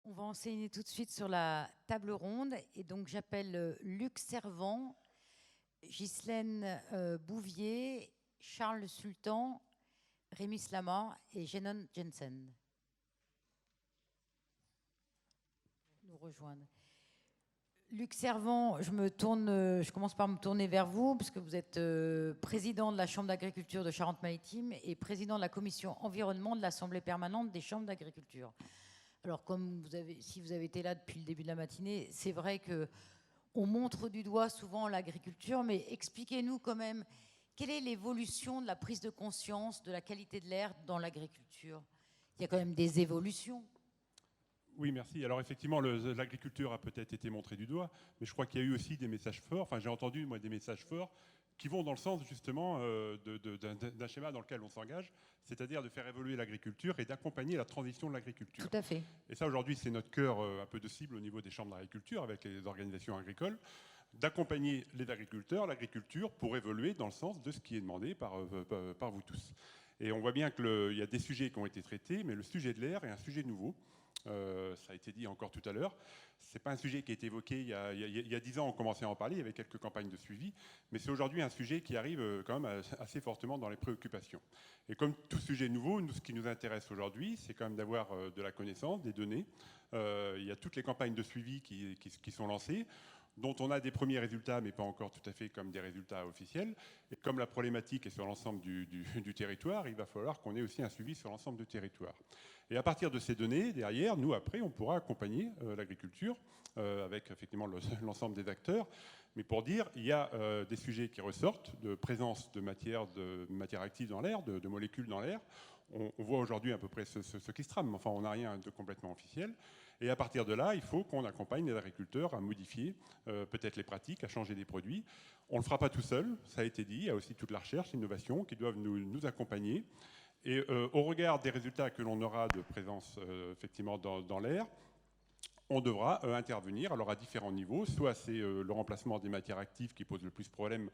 On va enseigner tout de suite sur la table ronde. Et donc, j'appelle Luc Servant, Ghislaine Bouvier, Charles Sultan, Rémi Slama et Jenon Jensen. Nous rejoindre. Luc Servant, je commence par me tourner vers vous, parce que vous êtes président de la Chambre d'agriculture de Charente-Maritime et président de la commission environnement de l'Assemblée permanente des chambres d'agriculture. Alors, si vous avez été là depuis le début de la matinée, c'est vrai qu'on montre du doigt souvent l'agriculture, mais expliquez-nous quand même, quelle est l'évolution de la prise de conscience de la qualité de l'air dans l'agriculture? Il y a quand même des évolutions. Oui, merci. Alors effectivement, l'agriculture a peut-être été montrée du doigt, mais je crois qu'il y a eu aussi des messages forts. Enfin, j'ai entendu, moi, des messages forts qui vont dans le sens, justement, d'un schéma dans lequel on s'engage, c'est-à-dire de faire évoluer l'agriculture et d'accompagner la transition de l'agriculture. Tout à fait. Et ça, aujourd'hui, c'est notre cœur un peu de cible au niveau des chambres d'agriculture avec les organisations agricoles, d'accompagner les agriculteurs, l'agriculture, pour évoluer dans le sens de ce qui est demandé par vous tous. Et on voit bien qu'il y a des sujets qui ont été traités, mais le sujet de l'air est un sujet nouveau. Ça a été dit encore tout à l'heure. Ce n'est pas un sujet qui a été évoqué il y a 10 ans, on commençait à en parler, il y avait quelques campagnes de suivi, mais c'est aujourd'hui un sujet qui arrive quand même assez fortement dans les préoccupations. Et comme tout sujet nouveau, ce qui nous intéresse aujourd'hui, c'est quand même d'avoir de la connaissance, des données. Il y a toutes les campagnes de suivi qui sont lancées, dont on a des premiers résultats, mais pas encore tout à fait comme des résultats officiels. Et comme la problématique est sur l'ensemble du territoire, il va falloir qu'on ait aussi un suivi sur l'ensemble du territoire. Et à partir de ces données, derrière, nous, après, on pourra accompagner l'agriculture avec effectivement l'ensemble des acteurs. Mais pour dire, il y a des sujets qui ressortent de présence de matière active dans l'air, de molécules dans l'air. On voit aujourd'hui à peu près ce qui se trame, enfin on n'a rien de complètement officiel. Et à partir de là, il faut qu'on accompagne les agriculteurs à modifier peut-être les pratiques, à changer des produits. On ne le fera pas tout seul, ça a été dit, il y a aussi toute la recherche, l'innovation qui doivent nous accompagner. Et au regard des résultats que l'on aura de présence effectivement dans l'air, on devra intervenir alors à différents niveaux. Soit c'est le remplacement des matières actives qui pose le plus de problèmes.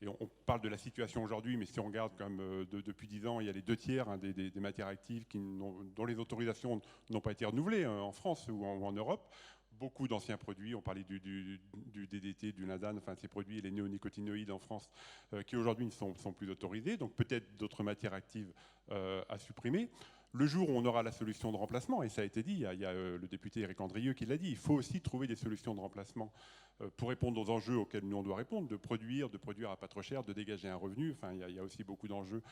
Et on parle de la situation aujourd'hui, mais si on regarde comme depuis 10 ans, il y a les 2/3 des matières actives dont les autorisations n'ont pas été renouvelées en France ou en Europe. Beaucoup d'anciens produits, on parlait du DDT, du Nadane, enfin ces produits, les néonicotinoïdes en France, qui aujourd'hui ne sont plus autorisés. Donc peut-être d'autres matières actives à supprimer. Le jour où on aura la solution de remplacement, et ça a été dit, il y a le député Éric Andrieux qui l'a dit, il faut aussi trouver des solutions de remplacement pour répondre aux enjeux auxquels nous on doit répondre, de produire à pas trop cher, de dégager un revenu. Enfin, il y a aussi beaucoup d'enjeux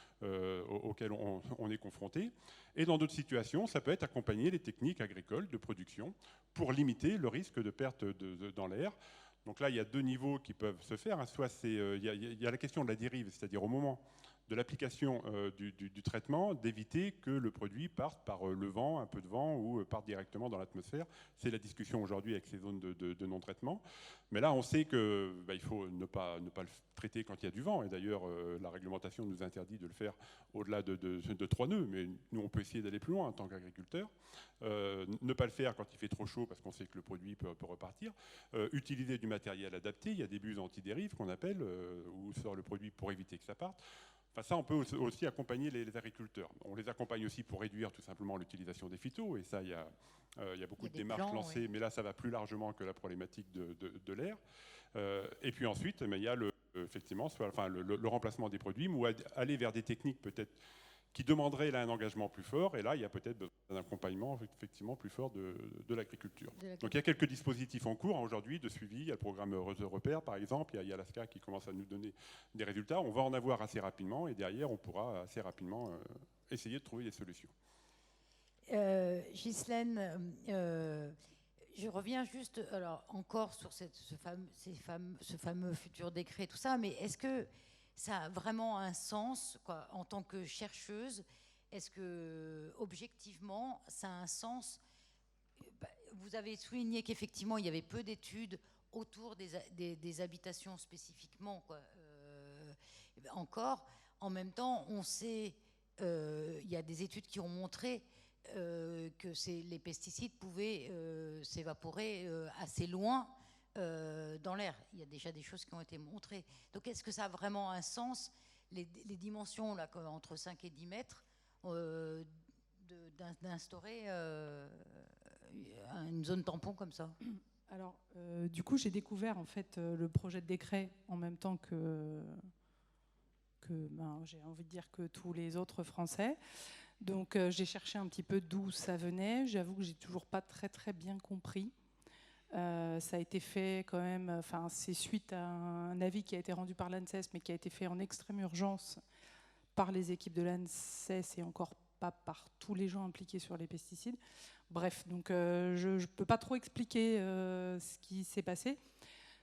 auxquels on est confronté. Et dans d'autres situations, ça peut être accompagner les techniques agricoles de production pour limiter le risque de perte dans l'air. Donc là, il y a deux niveaux qui peuvent se faire. Soit il y a la question de la dérive, c'est-à-dire au moment de l'application du traitement, d'éviter que le produit parte par le vent, un peu de vent, ou parte directement dans l'atmosphère. C'est la discussion aujourd'hui avec ces zones de non-traitement. Mais là, on sait qu'il faut ne pas le traiter quand il y a du vent. Et d'ailleurs, la réglementation nous interdit de le faire au-delà de 3 nœuds. Mais nous, on peut essayer d'aller plus loin en tant qu'agriculteur. Ne pas le faire quand il fait trop chaud, parce qu'on sait que le produit peut repartir. Utiliser du matériel adapté. Il y a des buses anti-dérive qu'on appelle, où sort le produit pour éviter que ça parte. Enfin, ça, on peut aussi accompagner les agriculteurs. On les accompagne aussi pour réduire tout simplement l'utilisation des phytos. Et ça, il y a beaucoup de démarches lancées, oui. Mais là, ça va plus largement que la problématique de l'air. Et puis ensuite, il y a effectivement le remplacement des produits, ou aller vers des techniques peut-être qui demanderaient là un engagement plus fort. Et là, il y a peut-être besoin d'un accompagnement effectivement plus fort de l'agriculture. Donc il y a quelques dispositifs en cours aujourd'hui de suivi. Il y a le programme Repère, par exemple. Il y a l'ASCA qui commence à nous donner des résultats. On va en avoir assez rapidement. Et derrière, on pourra assez rapidement essayer de trouver des solutions. Ghislaine, je reviens juste encore sur ce fameux futur décret, tout ça, mais est-ce que ça a vraiment un sens, quoi, en tant que chercheuse? Est-ce que, objectivement, ça a un sens? Vous avez souligné qu'effectivement, il y avait peu d'études autour des habitations spécifiquement, quoi. Encore, en même temps, on sait, il y a des études qui ont montré que les pesticides pouvaient s'évaporer assez loin dans l'air. Il y a déjà des choses qui ont été montrées. Donc est-ce que ça a vraiment un sens, les dimensions là, entre 5 et 10 mètres, d'instaurer une zone tampon comme ça? Alors, du coup, j'ai découvert en fait le projet de décret en même temps que j'ai envie de dire que tous les autres Français. Donc, j'ai cherché un petit peu d'où ça venait. J'avoue que j'ai toujours pas très bien compris. Ça a été fait quand même. Enfin, c'est suite à un avis qui a été rendu par l'ANSES, mais qui a été fait en extrême urgence par les équipes de l'ANSES et encore pas par tous les gens impliqués sur les pesticides. Bref, donc je ne peux pas trop expliquer ce qui s'est passé.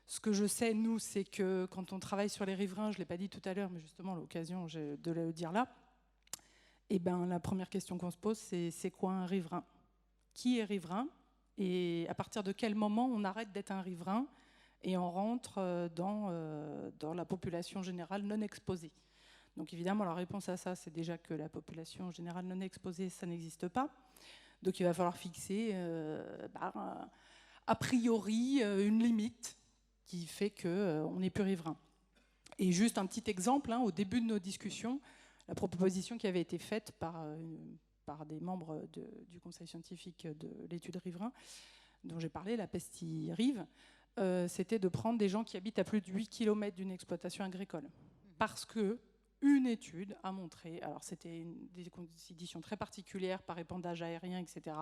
Ce que je sais, nous, c'est que quand on travaille sur les riverains, je ne l'ai pas dit tout à l'heure, mais justement, l'occasion de le dire là, et ben, la première question qu'on se pose, c'est quoi un riverain? Qui est riverain? Et à partir de quel moment on arrête d'être un riverain et on rentre dans la population générale non exposée? Donc évidemment, la réponse à ça, c'est déjà que la population générale non exposée, ça n'existe pas. Donc il va falloir fixer, a priori, une limite qui fait qu'on n'est plus riverain. Et juste un petit exemple, au début de nos discussions, la proposition qui avait été faite par des membres du conseil scientifique de l'étude riverain, dont j'ai parlé, la PestiRive, c'était de prendre des gens qui habitent à plus de 8 km d'une exploitation agricole. Parce que une étude a montré, alors c'était des conditions très particulières par épandage aérien, etc.,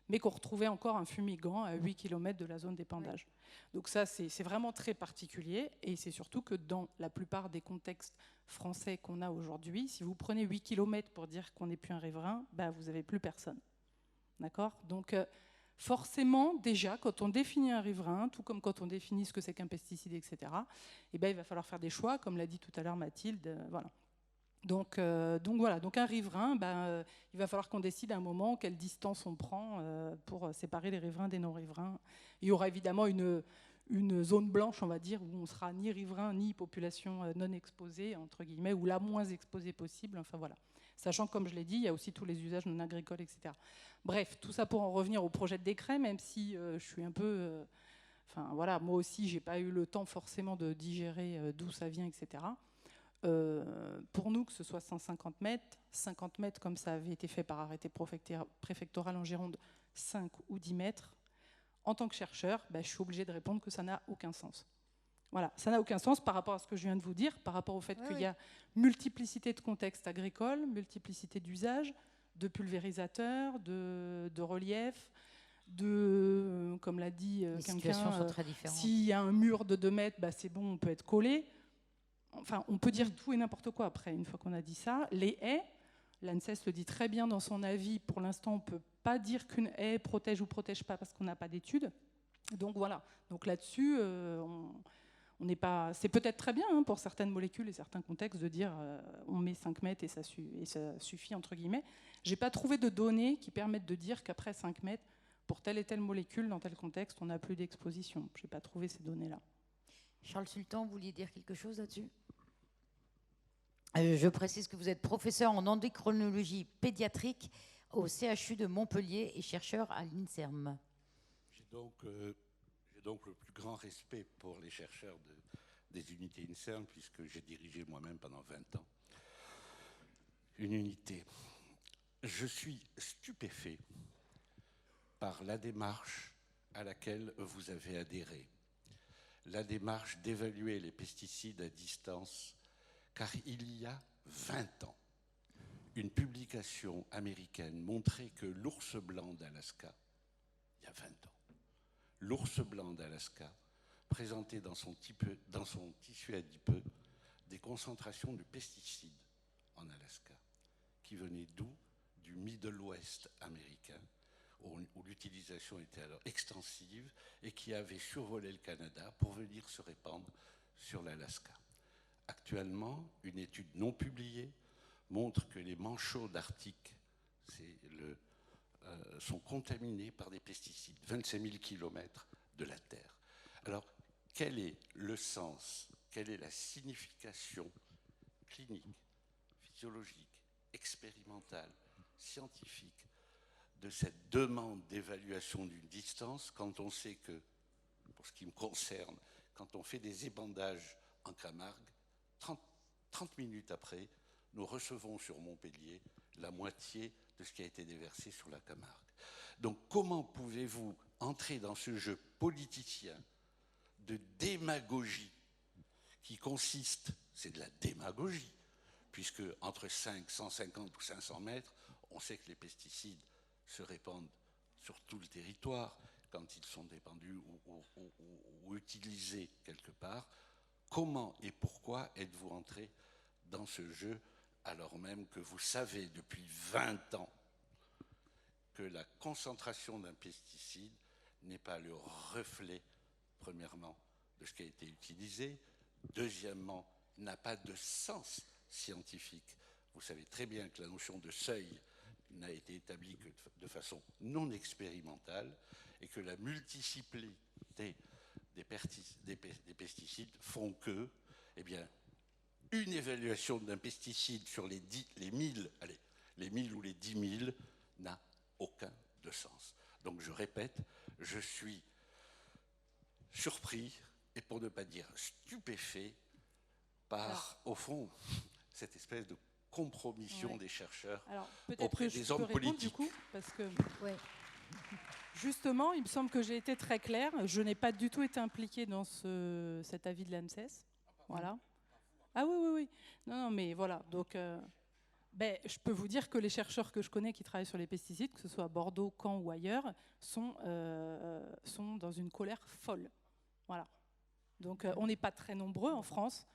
mais qu'on retrouvait encore un fumigant à 8 km de la zone d'épandage. Oui. Donc ça, c'est vraiment très particulier, et c'est surtout que dans la plupart des contextes français qu'on a aujourd'hui, si vous prenez 8 km pour dire qu'on n'est plus un riverain, vous n'avez plus personne. D'accord ? Donc forcément, déjà, quand on définit un riverain, tout comme quand on définit ce que c'est qu'un pesticide, etc., il va falloir faire des choix, comme l'a dit tout à l'heure Mathilde. Voilà. Donc voilà, donc un riverain, il va falloir qu'on décide à un moment quelle distance on prend pour séparer les riverains des non-riverains. Il y aura évidemment une zone blanche, on va dire, où on sera ni riverain ni population non exposée, entre guillemets, ou la moins exposée possible. Enfin voilà. Sachant que, comme je l'ai dit, il y a aussi tous les usages non agricoles, etc. Bref, tout ça pour en revenir au projet de décret, même si je suis un peu... voilà, moi aussi, j'ai pas eu le temps forcément de digérer d'où ça vient, etc. Pour nous, que ce soit 150 mètres, 50 mètres, comme ça avait été fait par arrêté préfectoral en Gironde, 5 ou 10 mètres, en tant que chercheur, je suis obligée de répondre que ça n'a aucun sens. Voilà, ça n'a aucun sens par rapport à ce que je viens de vous dire, par rapport au fait qu'il y a multiplicité de contextes agricoles, multiplicité d'usages, de pulvérisateurs, de reliefs, comme l'a dit quelqu'un, s'il y a un mur de 2 mètres, c'est bon, on peut être collé. Enfin, on peut dire tout et n'importe quoi après, une fois qu'on a dit ça. Les haies, l'ANSES le dit très bien dans son avis, pour l'instant, on ne peut pas dire qu'une haie protège ou ne protège pas parce qu'on n'a pas d'études. Donc voilà, donc là-dessus, on n'est pas... C'est peut-être très bien pour certaines molécules et certains contextes de dire on met 5 mètres et ça suffit, entre guillemets. Je n'ai pas trouvé de données qui permettent de dire qu'après 5 mètres, pour telle et telle molécule, dans tel contexte, on n'a plus d'exposition. Je n'ai pas trouvé ces données-là. Charles Sultan, vous vouliez dire quelque chose là-dessus ? Je précise que vous êtes professeur en endocrinologie pédiatrique au CHU de Montpellier et chercheur à l'INSERM. J'ai donc le plus grand respect pour les chercheurs des unités INSERM, puisque j'ai dirigé moi-même pendant 20 ans une unité. Je suis stupéfait par la démarche à laquelle vous avez adhéré. La démarche d'évaluer les pesticides à distance, car il y a 20 ans, une publication américaine montrait que l'ours blanc d'Alaska, il y a 20 ans, l'ours blanc d'Alaska présentait dans son tissu adipeux des concentrations de pesticides en Alaska, qui venaient d'où? Du Middle West américain, où l'utilisation était alors extensive et qui avait survolé le Canada pour venir se répandre sur l'Alaska. Actuellement, une étude non publiée montre que les manchots d'Arctique sont contaminés par des pesticides, 25 000 km de la Terre. Alors, quel est le sens, quelle est la signification clinique, physiologique, expérimentale, scientifique de cette demande d'évaluation d'une distance quand on sait que, pour ce qui me concerne, quand on fait des ébandages en Camargue, 30 minutes après, nous recevons sur Montpellier la moitié de ce qui a été déversé sur la Camargue. Donc comment pouvez-vous entrer dans ce jeu politicien de démagogie qui consiste, c'est de la démagogie, puisque entre 150 ou 500 mètres, on sait que les pesticides se répandent sur tout le territoire quand ils sont dépandus ou utilisés quelque part. Comment et pourquoi êtes-vous entré dans ce jeu alors même que vous savez depuis 20 ans que la concentration d'un pesticide n'est pas le reflet, premièrement, de ce qui a été utilisé, deuxièmement, n'a pas de sens scientifique. Vous savez très bien que la notion de seuil n'a été établie que de façon non expérimentale et que la multiplicité des pesticides font que, eh bien, une évaluation d'un pesticide sur les 1000 ou les 10 000 n'a aucun de sens. Donc je répète, je suis surpris, et pour ne pas dire stupéfait, par, au fond, cette espèce de compromission des chercheurs auprès des hommes politiques. Du coup, parce que Ouais. justement, il me semble que j'ai été très claire. Je n'ai pas du tout été impliquée dans cet avis de l'ANSES. Voilà. Ah oui, oui, oui. Non, mais voilà. Donc, je peux vous dire que les chercheurs que je connais qui travaillent sur les pesticides, que ce soit à Bordeaux, Caen ou ailleurs, sont dans une colère folle. Voilà. Donc, on n'est pas très nombreux en France.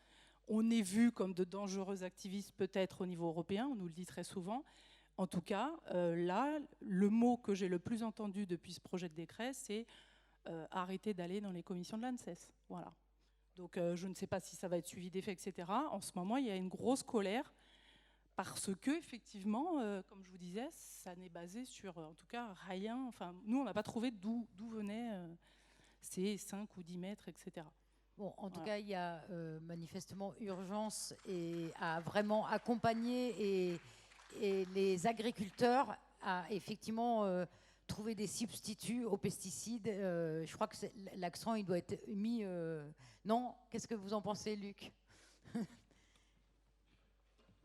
On est vu comme de dangereux activistes peut-être au niveau européen, on nous le dit très souvent. En tout cas, là, le mot que j'ai le plus entendu depuis ce projet de décret, c'est arrêter d'aller dans les commissions de l'ANSES. Voilà. Donc je ne sais pas si ça va être suivi d'effet, etc. En ce moment, il y a une grosse colère parce que, effectivement, comme je vous disais, ça n'est basé sur, en tout cas, rien. Enfin, nous, on n'a pas trouvé d'où venaient ces 5 ou 10 mètres, etc. Bon, en tout cas, il y a manifestement urgence à vraiment accompagner et les agriculteurs à effectivement trouver des substituts aux pesticides. Je crois que l'accent, il doit être mis... Non? Qu'est-ce que vous en pensez, Luc?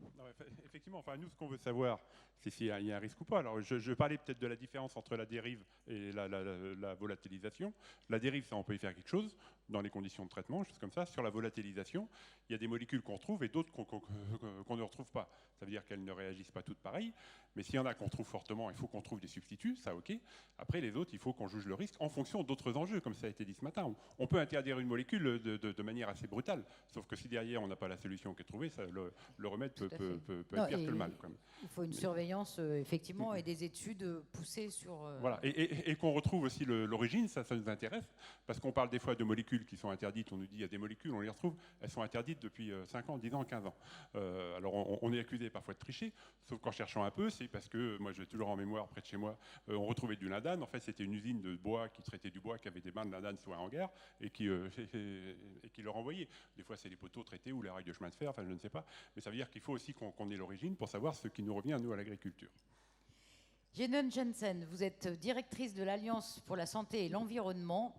Non, effectivement, enfin, nous, ce qu'on veut savoir, c'est s'il y a un risque ou pas. Alors, je parlais peut-être de la différence entre la dérive et la volatilisation. La dérive, ça, on peut y faire quelque chose dans les conditions de traitement, choses comme ça. Sur la volatilisation, il y a des molécules qu'on retrouve et d'autres qu'on ne retrouve pas. Ça veut dire qu'elles ne réagissent pas toutes pareilles. Mais s'il y en a qu'on trouve fortement, il faut qu'on trouve des substituts, ça, ok. Après, les autres, il faut qu'on juge le risque en fonction d'autres enjeux, comme ça a été dit ce matin. On peut interdire une molécule de manière assez brutale, sauf que si derrière, on n'a pas la solution qui est trouvée, ça, le remède peut être pire que le mal. Quand même. Il faut une surveillance, effectivement, et des études poussées sur... Voilà, et qu'on retrouve aussi l'origine, ça nous intéresse, parce qu'on parle des fois de molécules qui sont interdites, on nous dit il y a des molécules, on les retrouve, elles sont interdites depuis 5 ans, 10 ans, 15 ans. Alors on est accusé parfois de tricher, sauf qu'en cherchant un peu, c'est parce que, moi j'ai toujours en mémoire, près de chez moi, on retrouvait du lindane. En fait c'était une usine de bois qui traitait du bois, qui avait des bains de lindane sur un hangar, et qui le renvoyait. Des fois c'est les poteaux traités ou les rails de chemin de fer, enfin je ne sais pas, mais ça veut dire qu'il faut aussi qu'on ait l'origine pour savoir ce qui nous revient à nous à l'agriculture. Jeanne Jensen, vous êtes directrice de l'Alliance pour la santé et l'environnement.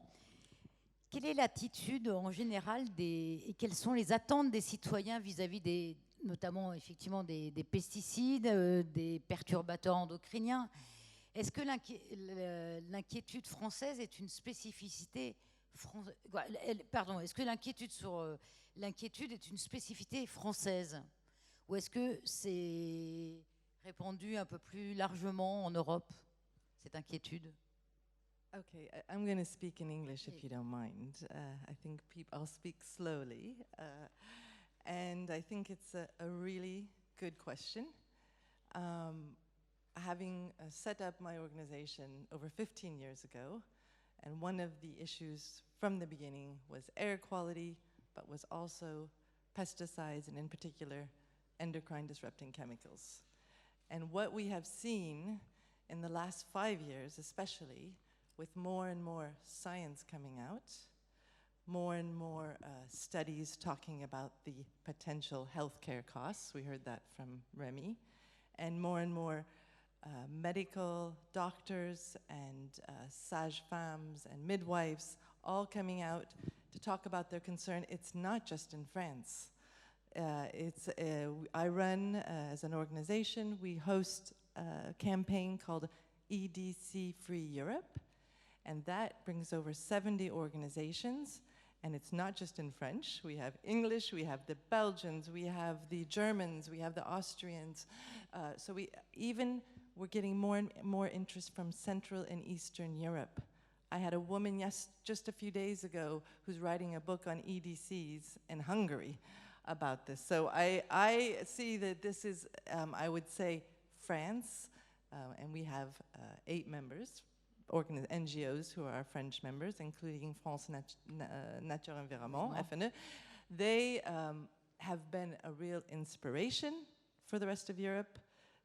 Quelle est l'attitude en général et quelles sont les attentes des citoyens vis-à-vis notamment effectivement des pesticides, des perturbateurs endocriniens? Est-ce que l'inquiétude française est une spécificité est-ce que l'inquiétude est une spécificité française, ou est-ce que c'est répandu un peu plus largement en Europe, cette inquiétude? Okay, I'm going to speak in English if you don't mind. I think I'll speak slowly. And I think it's a really good question. Having set up my organization over 15 years ago, and one of the issues from the beginning was air quality, but was also pesticides, and in particular, endocrine disrupting chemicals. And what we have seen in the last 5 years, especially, with more and more science coming out, more and more studies talking about the potential healthcare costs, we heard that from Remy, and more medical doctors and sages-femmes and midwives all coming out to talk about their concern. It's not just in France. I run, as an organization, we host a campaign called EDC Free Europe, and that brings over 70 organizations. And it's not just in French. We have English, we have the Belgians, we have the Germans, we have the Austrians. So we're getting more and more interest from Central and Eastern Europe. I had a woman just a few days ago who's writing a book on EDCs in Hungary about this. So I see that this is, I would say, France, and we have 8 members. NGOs who are French members, including France Nature Environnement, FNE. They have been a real inspiration for the rest of Europe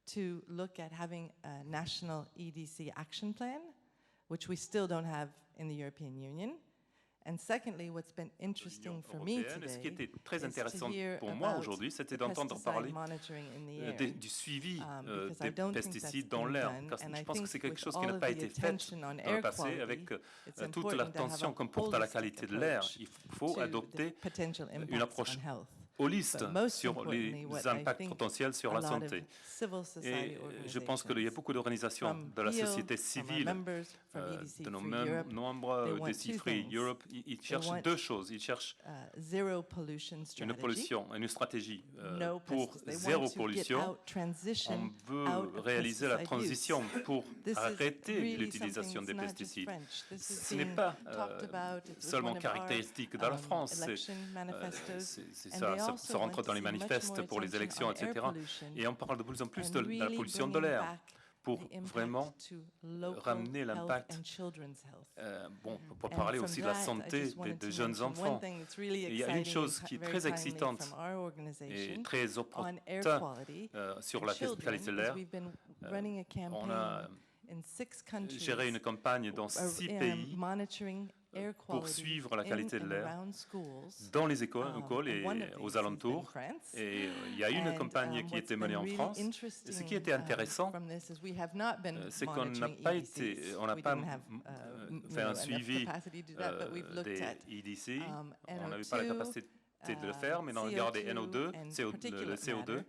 to look at having a national EDC action plan, which we still don't have in the European Union. And secondly, what's been interesting for me today, ce qui était très is to intéressant hear pour moi about aujourd'hui, c'était the d'entendre pesticide parler monitoring in the air. du suivi Because des I don't think pesticides that's dans been l'air. done, Car and je I pense que think c'est quelque with chose qui all n'a of pas the été fait attention on dans le air passé quality, avec it's toute important to have l'attention a qu'on porte à la holistic qualité de l'air. approach Il faut to adopter the potential une impacts approche on health. holiste But most sur importantly, les what I impacts think potentiels sur a la lot of santé. civil society Et je pense qu'il y a beaucoup d'organisations from de la BEO, société from our civile, members, from EDC de nos Free Europe, membres they want d'EDC two Free things. Europe, ils cherchent want, deux choses. Ils cherchent zero pollution une strategy, pollution, une stratégie no pour pesticides. They zéro want to get pollution. out, transition On veut out of réaliser la pesticide transition use. pour This is arrêter really l'utilisation something des that's not just pesticides. French. This has Ce n'est been pas talked about. It was seulement one of our, caractéristique de la France, election manifestos. c'est And ça, they also ça rentre want dans to les see much manifestes more pour les attention élections, on air etc. pollution Et on parle de plus en plus and de la really pollution de bringing l'air back pour the impact vraiment to local ramener health l'impact, and children's health. pour And parler from aussi de la that, I santé just wanted des to jeunes mention enfants. one thing that's really Et il y a une exciting chose and qui est very très timely excitante from our et organization très on opportune air quality sur and la children qualité de is l'air. we've been running a On a campaign in 6 countries géré une campagne dans 6 pays monitoring air pour quality suivre la qualité de in and l'air around schools. dans les écoles And et one of these aux has been alentours. France. Et il y a une And, campagne qui a été what's menée been en really France. Et ce interesting, qui était intéressant, from this is we have not been c'est qu'on n'a monitoring pas EDCs. on n'a We pas didn't have, fait un enough suivi capacity to do that, but we've looked des at EDC. On n'avait NO2, pas la capacité de le faire, mais on a regardé NO2, and le particulate CO2. matter.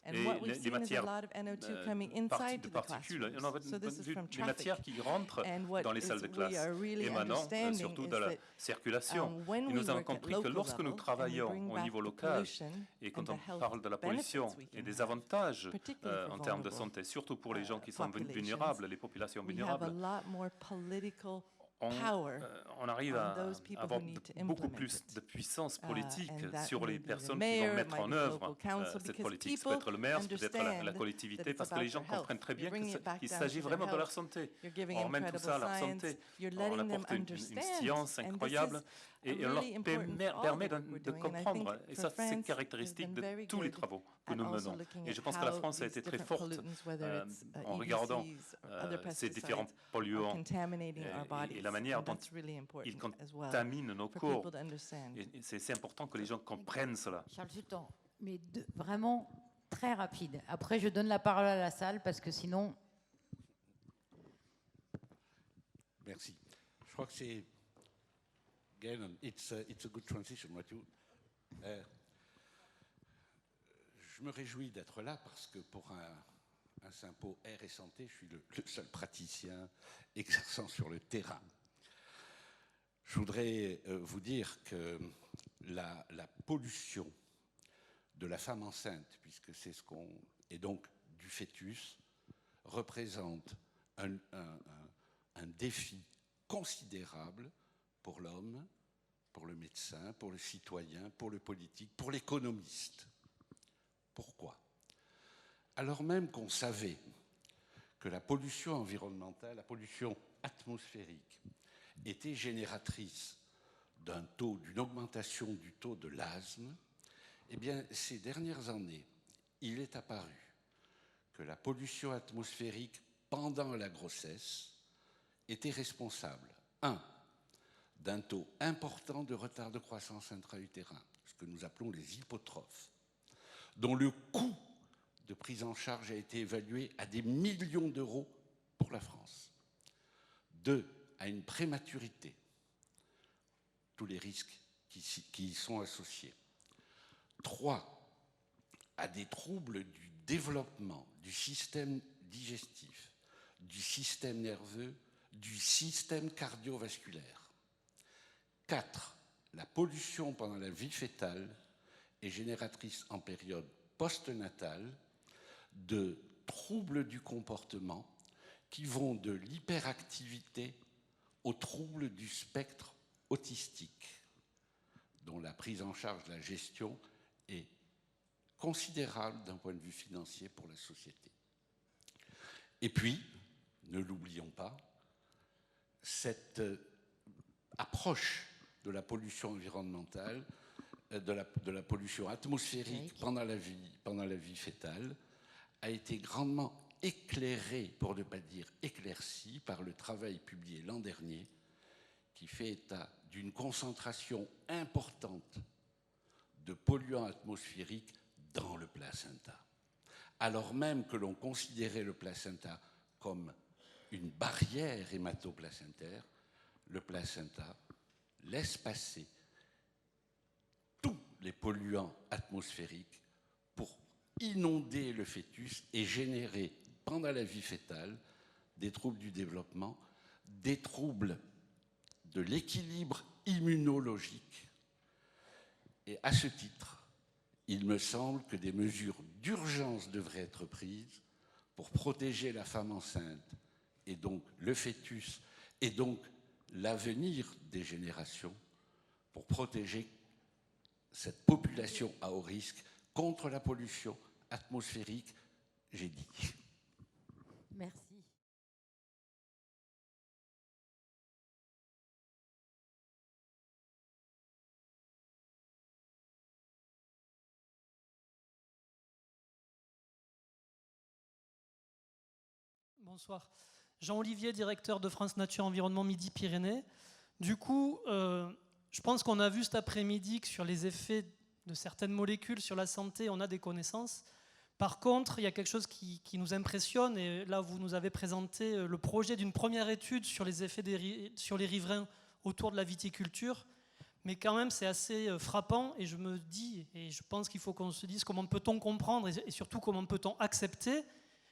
And Et what we've les seen is a matières lot of NO2 coming inside de to the particules. Et on a classrooms. So this is vu from les matières traffic. qui rentrent And what dans les salles de we classe, are really émanant understanding surtout is de la that, circulation. when Et we nous avons work at compris que local lorsque nous level and we travaillons bring au back niveau the local, pollution et quand and on the health parle de la pollution benefits we et can des have, avantages particularly for en termes de vulnerable, santé, surtout pour les gens qui sont populations, vulnérables, les populations we have a vulnérables, lot more political on, power on arrive on à those people avoir who need to beaucoup implement plus it. de puissance politique And that sur may les be the personnes qui mayor, vont it mettre might en be the œuvre local council, cette because politique. Ça peut être le maire, ça peut être la understand that collectivité, it's parce que les about gens their health. comprennent très bien You're bringing it back qu'il down s'agit to their vraiment de leur health. santé. You're giving On ramène tout incredible ça à leur science. santé, You're on letting them apporte une understand. science And this incroyable is et on leur really important for all permet the work we're de doing. And I comprendre. think Et for ça, c'est France, caractéristique they've de been very tous les good travaux que at nous also menons. looking Et at je pense que la how France a these été très different forte pollutants, whether it's, en regardant EDCs or other ces différents pesticides, are polluants contaminating our bodies. et la manière And dont that's really important ils as well contaminent nos for corps. people to understand. Et c'est important que les gens comprennent cela. Charles Sultan, mais vraiment très rapide. Après, je donne la parole à la salle parce que sinon. Merci. Je crois que c'est again, it's a good transition. Je me réjouis d'être là parce que pour un Sympo Air et Santé, je suis le seul praticien exerçant sur le terrain. Je voudrais vous dire que la pollution de la femme enceinte, puisque c'est ce qu'on... et donc du fœtus, représente un défi considérable pour l'homme, pour le médecin, pour le citoyen, pour le politique, pour l'économiste. Pourquoi ? Alors même qu'on savait que la pollution environnementale, la pollution atmosphérique, était génératrice d'une augmentation du taux de l'asthme, eh bien, ces dernières années, il est apparu que la pollution atmosphérique pendant la grossesse était responsable, d'un taux important de retard de croissance intra-utérin, ce que nous appelons les hypotrophes, dont le coût de prise en charge a été évalué à des millions d'euros pour la France. 2, à une prématurité, tous les risques qui y sont associés. 3, à des troubles du développement du système digestif, du système nerveux, du système cardiovasculaire. 4. La pollution pendant la vie fœtale est génératrice en période postnatale de troubles du comportement qui vont de l'hyperactivité aux troubles du spectre autistique, dont la prise en charge de la gestion est considérable d'un point de vue financier pour la société. Et puis, ne l'oublions pas, cette approche de la pollution environnementale, de la pollution atmosphérique pendant la vie fœtale, a été grandement éclairée, pour ne pas dire éclaircie, par le travail publié l'an dernier, qui fait état d'une concentration importante de polluants atmosphériques dans le placenta. Alors même que l'on considérait le placenta comme une barrière hématoplacentaire, le placenta laisse passer tous les polluants atmosphériques pour inonder le fœtus et générer, pendant la vie fœtale, des troubles du développement, des troubles de l'équilibre immunologique. Et à ce titre, il me semble que des mesures d'urgence devraient être prises pour protéger la femme enceinte et donc le fœtus et donc l'avenir des générations, pour protéger cette population à haut risque contre la pollution atmosphérique, j'ai dit. Merci. Bonsoir. Jean-Olivier, directeur de France Nature Environnement Midi-Pyrénées. Du coup, je pense qu'on a vu cet après-midi que sur les effets de certaines molécules sur la santé, on a des connaissances. Par contre, il y a quelque chose qui nous impressionne, et là, vous nous avez présenté le projet d'une première étude sur les effets sur les riverains autour de la viticulture. Mais quand même, c'est assez frappant, et je me dis, et je pense qu'il faut qu'on se dise comment peut-on comprendre, et surtout comment peut-on accepter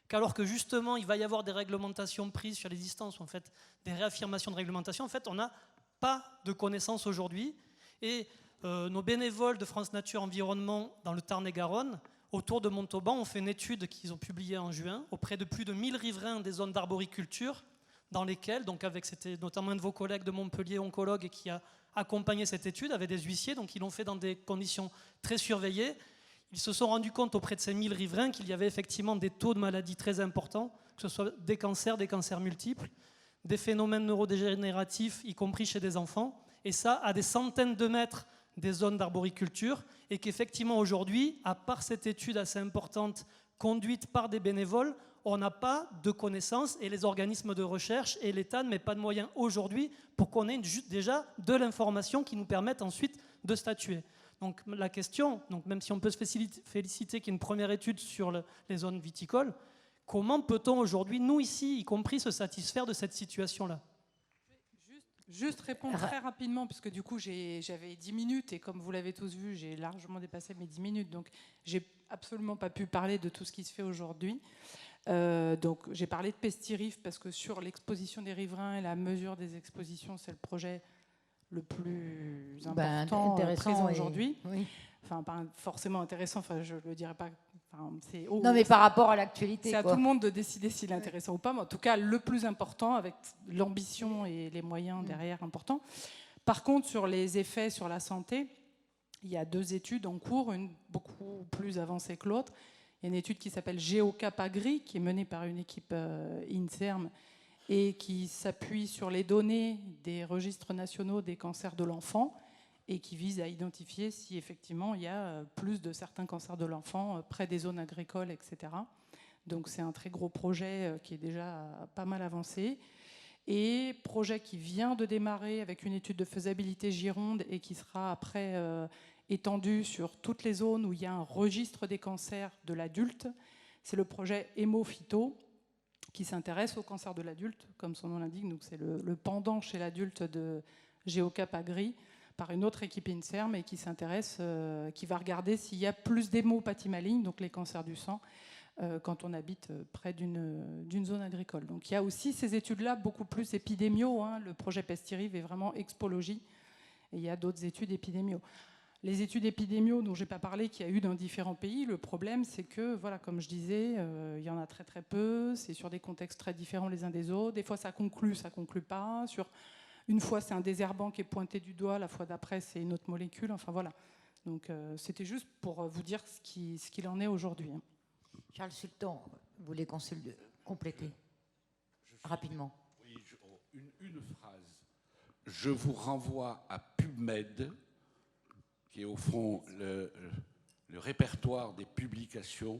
qu'alors que justement il va y avoir des réglementations prises sur l'existence, en fait, des réaffirmations de réglementation, en fait on n'a pas de connaissances aujourd'hui. Et nos bénévoles de France Nature Environnement dans le Tarn-et-Garonne, autour de Montauban, ont fait une étude qu'ils ont publiée en juin auprès de plus de 1000 riverains des zones d'arboriculture, dans lesquelles, donc c'était notamment un de vos collègues de Montpellier, oncologue, et qui a accompagné cette étude avec des huissiers, donc ils l'ont fait dans des conditions très surveillées. Ils se sont rendus compte auprès de ces 1000 riverains qu'il y avait effectivement des taux de maladies très importants, que ce soit des cancers multiples, des phénomènes neurodégénératifs, y compris chez des enfants, et ça à des centaines de mètres des zones d'arboriculture, et qu'effectivement aujourd'hui, à part cette étude assez importante conduite par des bénévoles, on n'a pas de connaissances, et les organismes de recherche et l'État ne mettent pas de moyens aujourd'hui pour qu'on ait déjà de l'information qui nous permette ensuite de statuer. Donc la question, donc même si on peut se féliciter qu'il y ait une première étude sur les zones viticoles, comment peut-on aujourd'hui, nous ici, y compris, se satisfaire de cette situation-là ? Juste répondre très rapidement, puisque du coup j'avais 10 minutes, et comme vous l'avez tous vu, j'ai largement dépassé mes 10 minutes, donc j'ai absolument pas pu parler de tout ce qui se fait aujourd'hui. Donc j'ai parlé de Pestirif, parce que sur l'exposition des riverains et la mesure des expositions, c'est le projet le plus important présent aujourd'hui. Oui. Enfin, pas forcément intéressant, enfin, je ne le dirais pas. Enfin, non, mais par rapport à l'actualité. C'est à tout le monde de décider s'il est intéressant ou pas, mais en tout cas, le plus important, avec l'ambition et les moyens derrière importants. Par contre, sur les effets sur la santé, il y a 2 études en cours, une beaucoup plus avancée que l'autre. Il y a une étude qui s'appelle GeoCap-Agri, qui est menée par une équipe INSERM, et qui s'appuie sur les données des registres nationaux des cancers de l'enfant, et qui vise à identifier si effectivement il y a plus de certains cancers de l'enfant près des zones agricoles, etc. Donc c'est un très gros projet qui est déjà pas mal avancé. Et projet qui vient de démarrer avec une étude de faisabilité Gironde, et qui sera après étendu sur toutes les zones où il y a un registre des cancers de l'adulte. C'est le projet Hémophyto, qui s'intéresse au cancer de l'adulte, comme son nom l'indique. Donc c'est le pendant chez l'adulte de GeoCap-Agri, par une autre équipe INSERM, et qui s'intéresse, qui va regarder s'il y a plus d'hémopathie maligne, donc les cancers du sang, quand on habite près d'une zone agricole. Donc il y a aussi ces études-là beaucoup plus épidémiaux. Hein. Le projet Pestirive est vraiment expologie et il y a d'autres études épidémiaux. Les études épidémiaux dont je n'ai pas parlé, qu'il y a eu dans différents pays, le problème c'est que, voilà, comme je disais, il y en a très très peu, c'est sur des contextes très différents les uns des autres. Des fois ça conclut pas. Une fois c'est un désherbant qui est pointé du doigt, la fois d'après c'est une autre molécule. Enfin voilà. Donc c'était juste pour vous dire ce qu'il en est aujourd'hui. Charles Sultan, vous voulez compléter rapidement? Oui, une phrase. Je vous renvoie à PubMed, qui est au fond le répertoire des publications,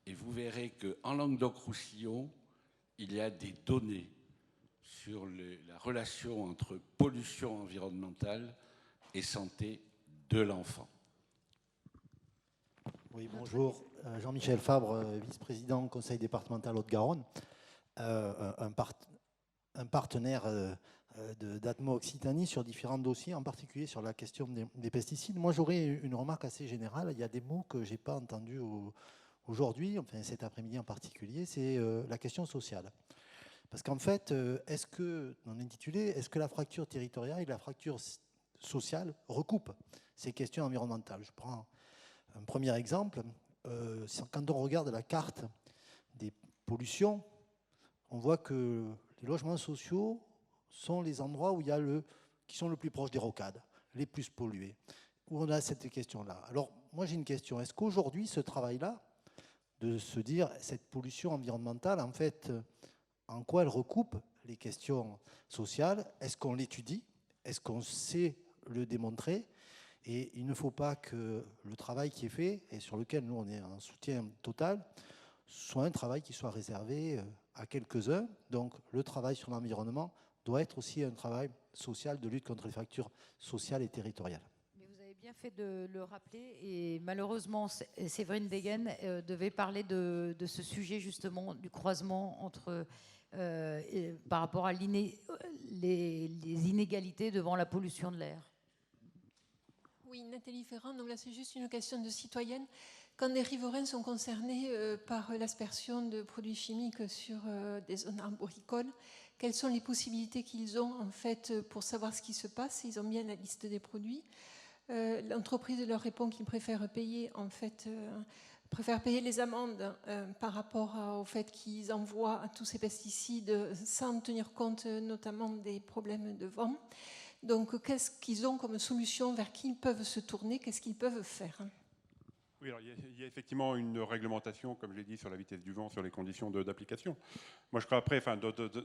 et vous verrez qu'en Languedoc-Roussillon, il y a des données sur la relation entre pollution environnementale et santé de l'enfant. Oui, bonjour. Jean-Michel Fabre, vice-président Conseil départemental Haute-Garonne, un partenaire d'Atmo Occitanie sur différents dossiers, en particulier sur la question des pesticides. Moi, j'aurais une remarque assez générale. Il y a des mots que je n'ai pas entendus aujourd'hui, enfin cet après-midi en particulier, c'est la question sociale. Parce qu'en fait, dans l'intitulé, est-ce que la fracture territoriale et la fracture sociale recoupent ces questions environnementales? Je prends un premier exemple. Quand on regarde la carte des pollutions, on voit que les logements sociaux sont les endroits qui sont le plus proches des rocades, les plus pollués, où on a cette question-là. Alors, moi j'ai une question. Est-ce qu'aujourd'hui, ce travail-là, de se dire cette pollution environnementale, en fait, en quoi elle recoupe les questions sociales? Est-ce qu'on l'étudie? Est-ce qu'on sait le démontrer? Et il ne faut pas que le travail qui est fait, et sur lequel nous on est en soutien total, soit un travail qui soit réservé à quelques-uns. Donc le travail sur l'environnement doit être aussi un travail social de lutte contre les fractures sociales et territoriales. Mais vous avez bien fait de le rappeler, et malheureusement Séverine Degen devait parler de ce sujet justement du croisement entre par rapport à les inégalités devant la pollution de l'air. Oui, Nathalie Ferrand, donc là c'est juste une question de citoyenne. Quand des riverains sont concernés par l'aspersion de produits chimiques sur des zones arboricoles, quelles sont les possibilités qu'ils ont en fait pour savoir ce qui se passe? Ils ont bien la liste des produits. L'entreprise leur répond qu'ils préfèrent payer les amendes par rapport au fait qu'ils envoient tous ces pesticides sans tenir compte notamment des problèmes de vent. Donc, qu'est-ce qu'ils ont comme solution, vers qui ils peuvent se tourner, qu'est-ce qu'ils peuvent faire? Oui, alors il y a effectivement une réglementation, comme je l'ai dit, sur la vitesse du vent, sur les conditions d'application. Moi, je crois après,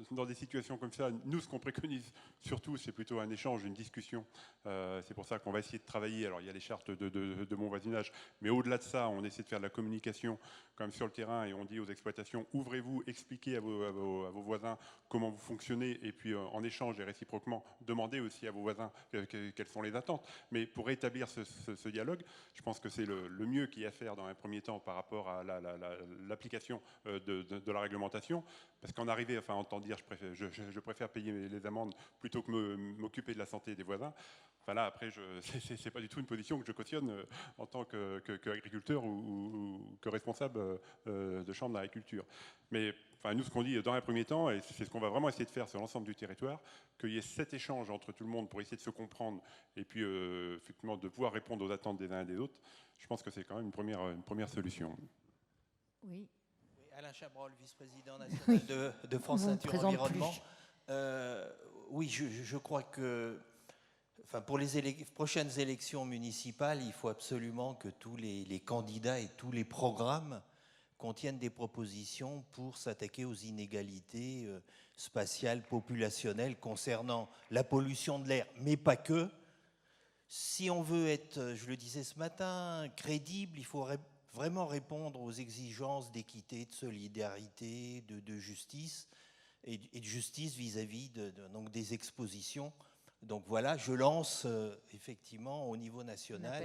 dans des situations comme ça, nous, ce qu'on préconise surtout, c'est plutôt un échange, une discussion. C'est pour ça qu'on va essayer de travailler. Alors, il y a les chartes de mon voisinage, mais au-delà de ça, on essaie de faire de la communication quand même sur le terrain, et on dit aux exploitations, ouvrez-vous, expliquez à vos voisins comment vous fonctionnez, et puis en échange et réciproquement, demandez aussi à vos voisins quelles sont les attentes. Mais pour rétablir ce dialogue, je pense que c'est le mieux qu'il y a à faire dans un premier temps par rapport à l'application de la réglementation, parce qu'en arriver, enfin, entendre dire je préfère payer les amendes plutôt que m'occuper de la santé des voisins, enfin là après c'est pas du tout une position que je cautionne en tant qu'agriculteur ou que responsable de chambre d'agriculture. Mais enfin, nous, ce qu'on dit dans un premier temps, et c'est ce qu'on va vraiment essayer de faire sur l'ensemble du territoire, qu'il y ait cet échange entre tout le monde pour essayer de se comprendre et puis effectivement de pouvoir répondre aux attentes des uns et des autres. Je pense que c'est quand même une première solution. Oui. Alain Chabrol, vice-président national de France Nature Environnement. Oui, je crois que pour les prochaines élections municipales, il faut absolument que tous les candidats et tous les programmes contiennent des propositions pour s'attaquer aux inégalités spatiales, populationnelles concernant la pollution de l'air, mais pas que. Si on veut être, je le disais ce matin, crédible, il faut vraiment répondre aux exigences d'équité, de solidarité, de justice, et de justice vis-à-vis donc des expositions. Donc voilà, je lance effectivement au niveau national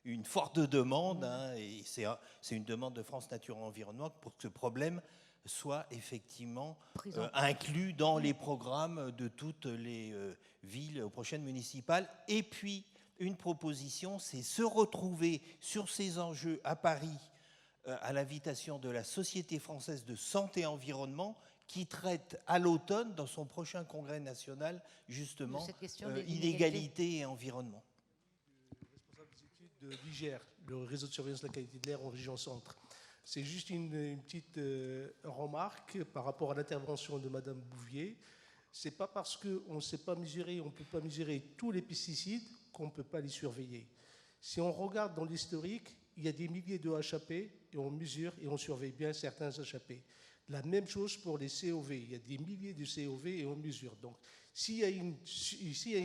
une forte demande, et c'est une demande de France Nature Environnement pour que ce problème soit effectivement inclus dans les programmes de toutes les villes prochaines municipales. Et puis, une proposition, c'est se retrouver sur ces enjeux à Paris à l'invitation de la Société française de santé et environnement, qui traite à l'automne, dans son prochain congrès national, justement, inégalité et environnement. Responsable des études de l'IGR, le réseau de surveillance de la qualité de l'air en région centre. C'est juste une petite remarque par rapport à l'intervention de Madame Bouvier. C'est pas parce qu'on ne sait pas mesurer, on ne peut pas mesurer tous les pesticides qu'on ne peut pas les surveiller. Si on regarde dans l'historique, il y a des milliers de HAP et on mesure et on surveille bien certains HAP. La même chose pour les COV. Il y a des milliers de COV et on mesure. Donc, s'il y a une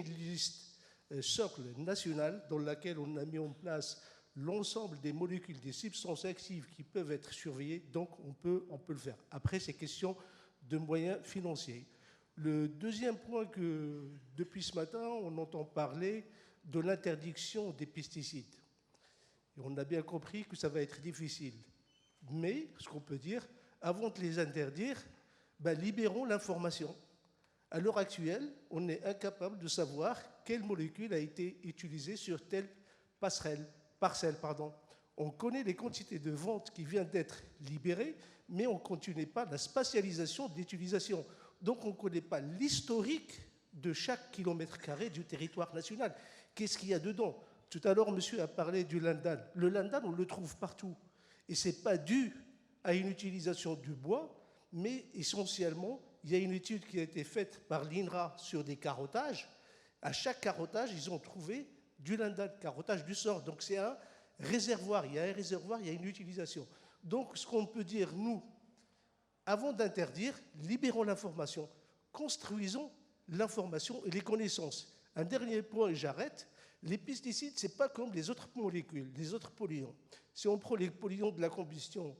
liste socle nationale dans laquelle on a mis en place l'ensemble des molécules, des substances actives qui peuvent être surveillées, donc on peut le faire. Après, c'est question de moyens financiers. Le deuxième point que, depuis ce matin, on entend parler de l'interdiction des pesticides. Et on a bien compris que ça va être difficile. Mais, ce qu'on peut dire, avant de les interdire, libérons l'information. À l'heure actuelle, on est incapable de savoir quelle molécule a été utilisée sur telle parcelle. On connaît les quantités de vente qui viennent d'être libérées, mais on ne connaît pas la spatialisation d'utilisation. Donc on ne connaît pas l'historique de chaque kilomètre carré du territoire national. Qu'est-ce qu'il y a dedans? Tout à l'heure, monsieur a parlé du lindan. Le lindan, on le trouve partout. Et ce n'est pas dû à une utilisation du bois, mais essentiellement, il y a une étude qui a été faite par l'INRA sur des carottages. À chaque carottage, ils ont trouvé du lindan, carottage du sort. Donc c'est un réservoir. Il y a un réservoir, il y a une utilisation. Donc ce qu'on peut dire, nous, avant d'interdire, libérons l'information, construisons l'information et les connaissances. Un dernier point et j'arrête. Les pesticides, ce n'est pas comme les autres molécules, les autres polluants. Si on prend les polluants de la combustion,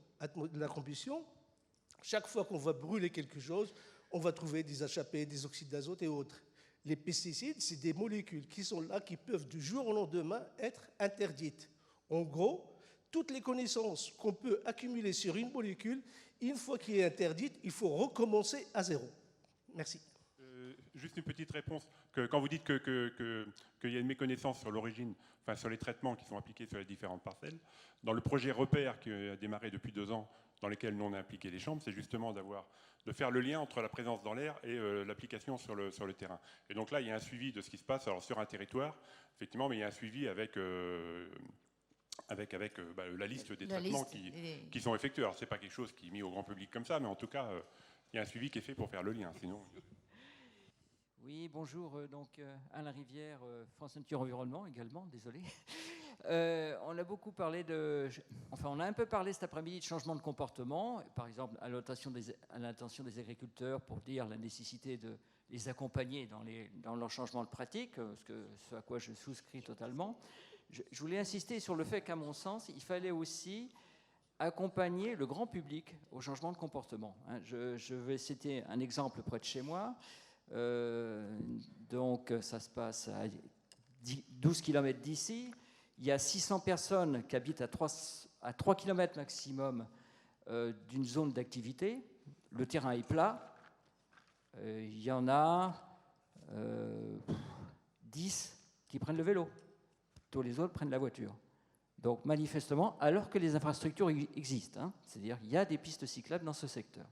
chaque fois qu'on va brûler quelque chose, on va trouver des HAP, des oxydes d'azote et autres. Les pesticides, c'est des molécules qui sont là, qui peuvent du jour au lendemain être interdites. En gros, toutes les connaissances qu'on peut accumuler sur une molécule, une fois qu'elle est interdite, il faut recommencer à zéro. Merci. Juste une petite réponse. Quand vous dites qu'il y a une méconnaissance sur l'origine, enfin sur les traitements qui sont appliqués sur les différentes parcelles, dans le projet Repère qui a démarré depuis 2 ans, dans lequel nous on a impliqué les chambres, c'est justement de faire le lien entre la présence dans l'air et l'application sur le terrain. Et donc là, il y a un suivi de ce qui se passe alors, sur un territoire, effectivement, mais il y a un suivi avec la liste des traitements qui sont effectués. Alors, ce n'est pas quelque chose qui est mis au grand public comme ça, mais en tout cas, il y a un suivi qui est fait pour faire le lien. Sinon... Oui, bonjour. Alain Rivière, France Nature Environnement également, désolé. On a beaucoup parlé on a un peu parlé cet après-midi de changement de comportement, par exemple à l'intention des agriculteurs pour dire la nécessité de les accompagner dans leur changement de pratique, ce à quoi je souscris totalement. Je voulais insister sur le fait qu'à mon sens, il fallait aussi accompagner le grand public au changement de comportement. Je vais citer un exemple près de chez moi. Ça se passe à 12 km d'ici. Il y a 600 personnes qui habitent à 3 km maximum d'une zone d'activité. Le terrain est plat. Il y en a 10 qui prennent le vélo. Tous les autres prennent la voiture. Donc manifestement, alors que les infrastructures existent, c'est-à-dire qu'il y a des pistes cyclables dans ce secteur.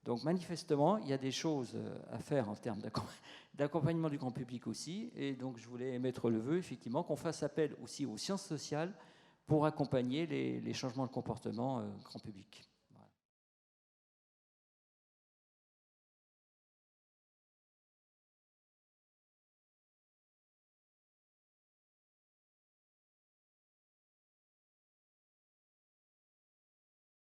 Donc manifestement, il y a des choses à faire en termes d'accompagnement du grand public aussi. Et donc je voulais émettre le vœu, effectivement, qu'on fasse appel aussi aux sciences sociales pour accompagner les changements de comportement grand public.